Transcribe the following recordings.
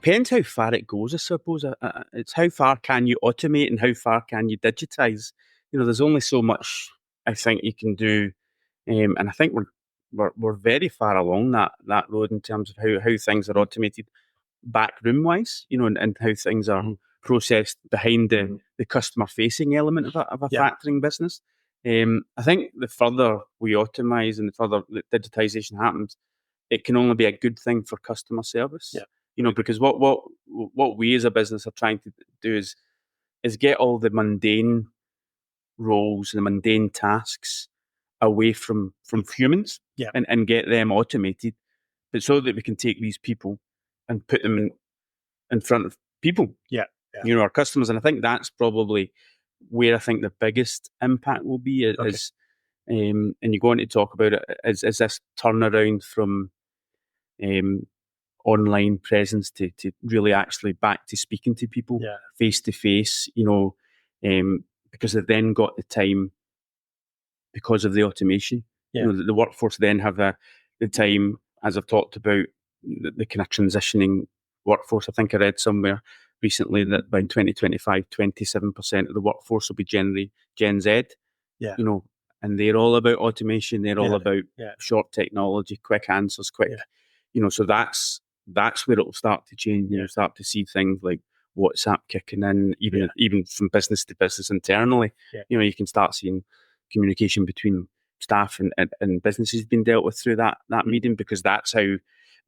depends how far it goes, I suppose. It's how far can you automate and how far can you digitize. There's only so much I think you can do, and I think we're very far along that road in terms of how things are automated backroom wise, and how things are processed behind the customer facing element of a factoring business. I think the further we automize and the further the digitization happens, it can only be a good thing for customer service. Because what we as a business are trying to do is get all the mundane roles and the mundane tasks away from humans and get them automated, but so that we can take these people and put them in front of people. Our customers. And I think that's probably where I think the biggest impact will be is and you go on to talk about it, is this turnaround from online presence to really actually back to speaking to people face to face, because they've then got the time because of the automation. The workforce then have the time, as I've talked about, the kind of transitioning workforce. I think I read somewhere recently that by 2025, 27% of the workforce will be Gen Z. And they're all about automation. They're all about short technology, quick answers, quick. So that's where it'll start to change. Start to see things like WhatsApp kicking in, even from business to business internally. You can start seeing communication between staff and businesses being dealt with through that medium, because that's how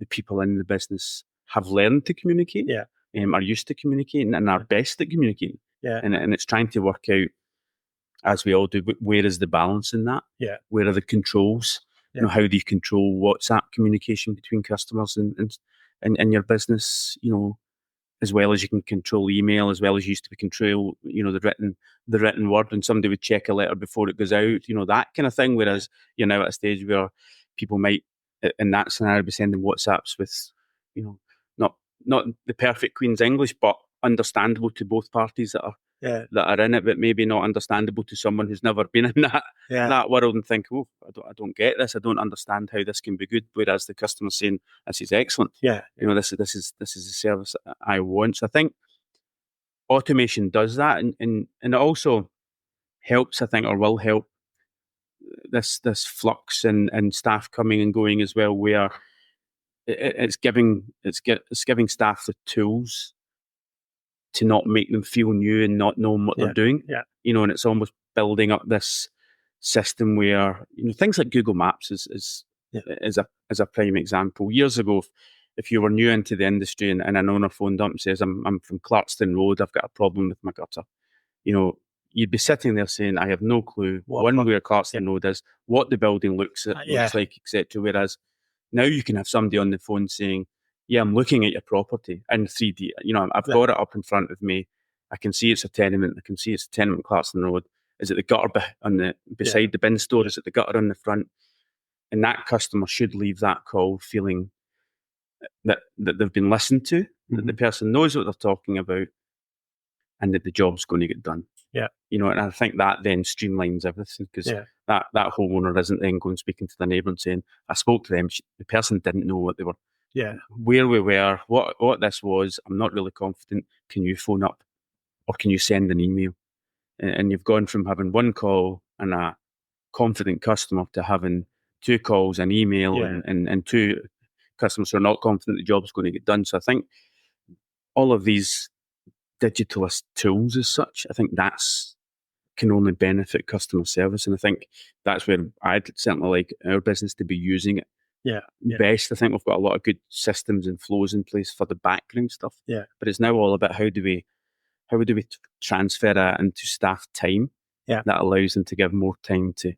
the people in the business have learned to communicate, are used to communicating and are best at communicating. And it's trying to work out, as we all do, where is the balance in that? Where are the controls? How do you control WhatsApp communication between customers and your business? As well as you can control email, as well as you used to be control, the written word, and somebody would check a letter before it goes out, that kind of thing. Whereas you're now at a stage where people might, in that scenario, be sending WhatsApps with, not the perfect Queen's English, but understandable to both parties that are in it, but maybe not understandable to someone who's never been in that world and think, oh, I don't get this. I don't understand how this can be good. Whereas the customer's saying, this is excellent. This is the service I want. So I think automation does that, and it also helps, I think, or will help this flux and staff coming and going as well, where it's giving staff the tools to not make them feel new and not knowing what they're doing. And it's almost building up this system where things like Google Maps is a prime example. Years ago, if you were new into the industry and an owner phoned up and says, I'm from Clarkston Road, I've got a problem with my gutter, you'd be sitting there saying, I have no clue where Clarkston Road is, what the building looks like, etc. Whereas now you can have somebody on the phone saying, I'm looking at your property in 3D. I've got it up in front of me. I can see it's a tenement. I can see it's a tenement, Clarkston Road. Is it the gutter beside the bin store? Is it the gutter on the front? And that customer should leave that call feeling that they've been listened to, that the person knows what they're talking about, and that the job's going to get done. And I think that then streamlines everything, because that homeowner isn't then going speaking to the neighbour and saying, I spoke to them, the person didn't know what they were, where we were, what this was. I'm not really confident. Can you phone up or can you send an email? And you've gone from having one call and a confident customer to having two calls, an email, and two customers who are not confident the job's going to get done. So I think all of these digitalist tools as such, I think that's can only benefit customer service. And I think that's where I'd certainly like our business to be using it best. I think we've got a lot of good systems and flows in place for the background stuff. But it's now all about how do we transfer that into staff time that allows them to give more time to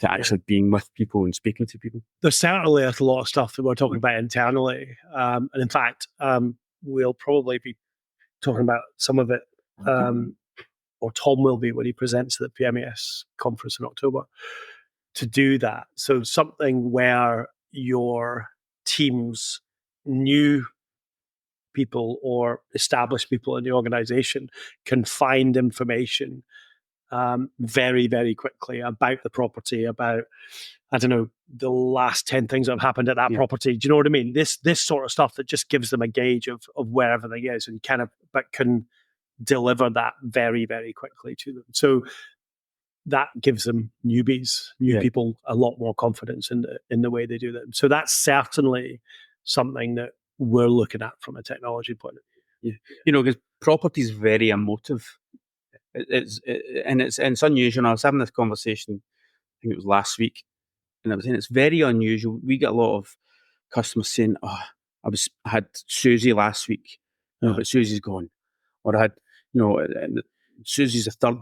actually being with people and speaking to people. There's certainly a lot of stuff that we're talking about internally. And in fact, we'll probably be talking about some of it, or Tom will be when he presents at the PMES conference in October, to do that. So something where your team's new people or established people in the organization can find information very, very quickly about the property, about, I don't know, the last 10 things that have happened at that property. Do you know what I mean? This sort of stuff that just gives them a gauge of where everything is, and but can deliver that very, very quickly to them. So that gives them new people, a lot more confidence in the way they do them. So that's certainly something that we're looking at from a technology point of view. Because property is very emotive. It's unusual. I was having this conversation, I think it was last week, and I was saying it's very unusual. We get a lot of customers saying, "Oh, I had Susie last week, but Susie's gone," or I had, Susie's a third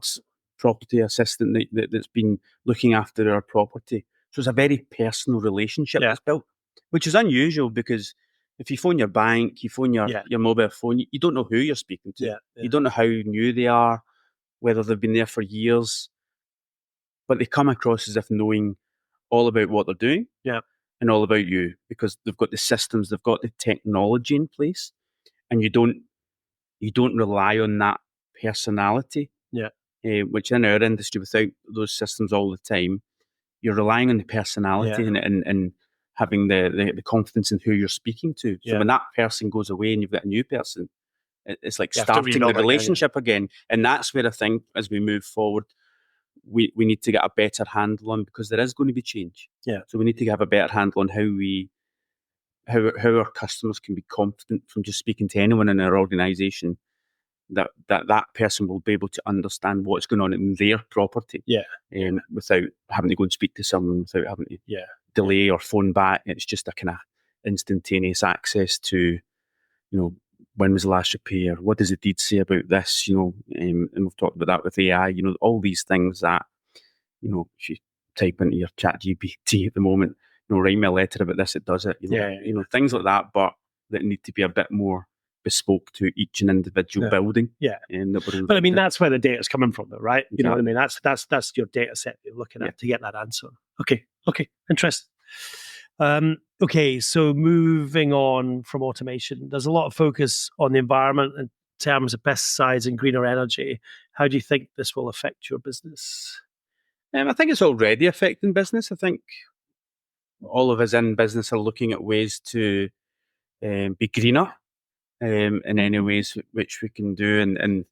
property assistant that's been looking after our property. So it's a very personal relationship that's built, which is unusual, because if you phone your bank, you phone your mobile phone, you don't know who you're speaking to. You don't know how new they are, whether they've been there for years, but they come across as if knowing all about what they're doing and all about you, because they've got the systems, they've got the technology in place, and you don't rely on that personality, which in our industry, without those systems all the time, you're relying on the personality and having the confidence in who you're speaking to. So when that person goes away and you've got a new person, it's like starting the relationship again. And that's where I think, as we move forward, we need to get a better handle on, because there is going to be change. So we need to have a better handle on how our customers can be confident from just speaking to anyone in our organisation, that person will be able to understand what's going on in their property, without having to go and speak to someone, without having to delay or phone back. It's just a kind of instantaneous access to, when was the last repair? What does the deed say about this? And we've talked about that with AI. All these things that, if you type into your ChatGPT at the moment, write me a letter about this, it does it. Things like that, but that need to be a bit more bespoke to each and individual building. But I mean, that's where the data is coming from, though, right? You know what I mean? That's your data set you're looking at to get that answer. Okay, interesting. Okay, so moving on from automation, there's a lot of focus on the environment in terms of pesticides and greener energy. How do you think this will affect your business? I think it's already affecting business. I think all of us in business are looking at ways to be greener in any ways which we can do, and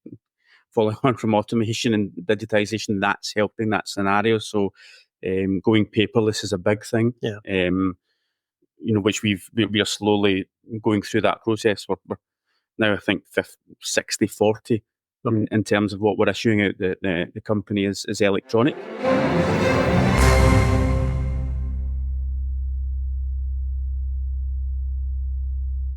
following on from automation and digitization, that's helping that scenario. So going paperless is a big thing. Which we are slowly going through that process. We're now, I think, 60-40 in terms of what we're issuing out. The company is electronic.